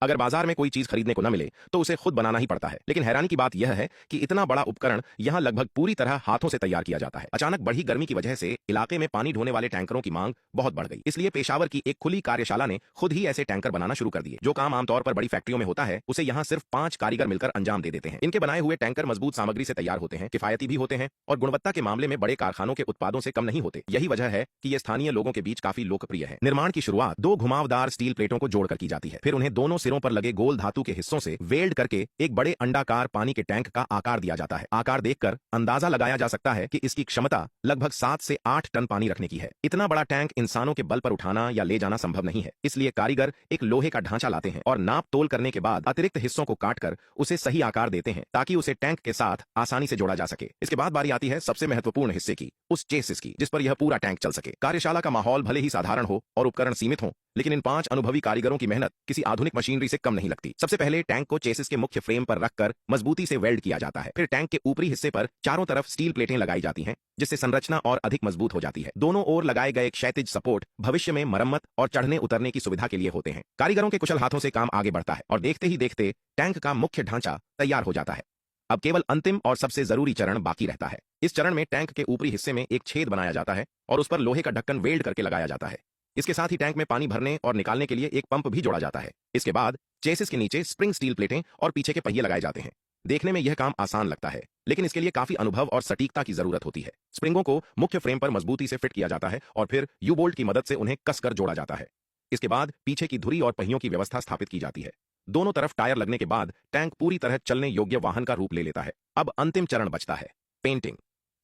अगर बाजार में कोई चीज खरीदने को न मिले तो उसे खुद बनाना ही पड़ता है। लेकिन हैरानी की बात यह है कि इतना बड़ा उपकरण यहाँ लगभग पूरी तरह हाथों से तैयार किया जाता है। अचानक बढ़ी गर्मी की वजह से इलाके में पानी ढोने वाले टैंकरों की मांग बहुत बढ़ गई। इसलिए पेशावर की एक खुली कार्यशाला ने खुद ही ऐसे टैंकर बनाना शुरू कर दिए। जो काम आमतौर पर बड़ी फैक्ट्रियों में होता है उसे यहाँ सिर्फ 5 कारीगर मिलकर अंजाम दे देते हैं। इनके बनाए हुए टैंकर मजबूत सामग्री से तैयार होते हैं, किफायती भी होते हैं और गुणवत्ता के मामले में बड़े कारखानों के उत्पादों से कम नहीं होते। यही वजह है कि ये स्थानीय लोगों के बीच काफी लोकप्रिय है। निर्माण की शुरुआत 2 घुमावदार स्टील प्लेटों को जोड़कर की जाती है। फिर उन्हें दोनों सिरों पर लगे गोल धातु के हिस्सों से वेल्ड करके एक बड़े अंडाकार पानी के टैंक का आकार दिया जाता है। आकार देखकर अंदाजा लगाया जा सकता है कि इसकी क्षमता लगभग 7 से 8 टन पानी रखने की है। इतना बड़ा टैंक इंसानों के बल पर उठाना या ले जाना संभव नहीं है। इसलिए कारीगर एक लोहे का ढांचा लाते हैं और नाप तोल करने के बाद अतिरिक्त हिस्सों को काटकर उसे सही आकार देते हैं ताकि उसे टैंक के साथ आसानी से जोड़ा जा सके। इसके बाद बारी आती है सबसे महत्वपूर्ण हिस्से की, उस चेसिस की, जिस पर यह पूरा टैंक चल सके। कार्यशाला का माहौल भले ही साधारण हो और उपकरण सीमित हो, लेकिन इन 5 अनुभवी कारीगरों की मेहनत किसी आधुनिक मशीनरी से कम नहीं लगती। सबसे पहले टैंक को चेसिस के मुख्य फ्रेम पर रखकर मजबूती से वेल्ड किया जाता है। फिर टैंक के ऊपरी हिस्से पर चारों तरफ स्टील प्लेटें लगाई जाती हैं, जिससे संरचना और अधिक मजबूत हो जाती है। दोनों ओर लगाए गए क्षैतिज सपोर्ट भविष्य में मरम्मत और चढ़ने उतरने की सुविधा के लिए होते हैं। कारीगरों के कुशल हाथों से काम आगे बढ़ता है और देखते ही देखते टैंक का मुख्य ढांचा तैयार हो जाता है। अब केवल अंतिम और सबसे जरूरी चरण बाकी रहता है। इस चरण में टैंक के ऊपरी हिस्से में एक छेद बनाया जाता है और उस पर लोहे का ढक्कन वेल्ड करके लगाया जाता है। इसके साथ ही टैंक में पानी भरने और निकालने के लिए एक पंप भी जोड़ा जाता है। इसके बाद चेसिस के नीचे स्प्रिंग स्टील प्लेटें और पीछे के पहिए लगाए जाते हैं। देखने में यह काम आसान लगता है, लेकिन इसके लिए काफी अनुभव और सटीकता की जरूरत होती है। स्प्रिंगों को मुख्य फ्रेम पर मजबूती से फिट किया जाता है और फिर यू बोल्ट की मदद से उन्हें कसकर जोड़ा जाता है। इसके बाद पीछे की धुरी और पहियों की व्यवस्था स्थापित की जाती है। दोनों तरफ टायर लगने के बाद टैंक पूरी तरह चलने योग्य वाहन का रूप ले लेता है। अब अंतिम चरण बचता है, पेंटिंग।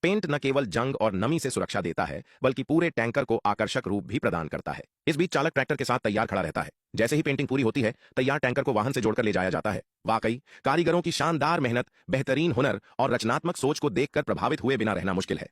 पेंट न केवल जंग और नमी से सुरक्षा देता है, बल्कि पूरे टैंकर को आकर्षक रूप भी प्रदान करता है। इस बीच चालक ट्रैक्टर के साथ तैयार खड़ा रहता है। जैसे ही पेंटिंग पूरी होती है, तैयार टैंकर को वाहन से जोड़कर ले जाया जाता है। वाकई कारीगरों की शानदार मेहनत, बेहतरीन हुनर और रचनात्मक सोच को देखकर प्रभावित हुए बिना रहना मुश्किल है।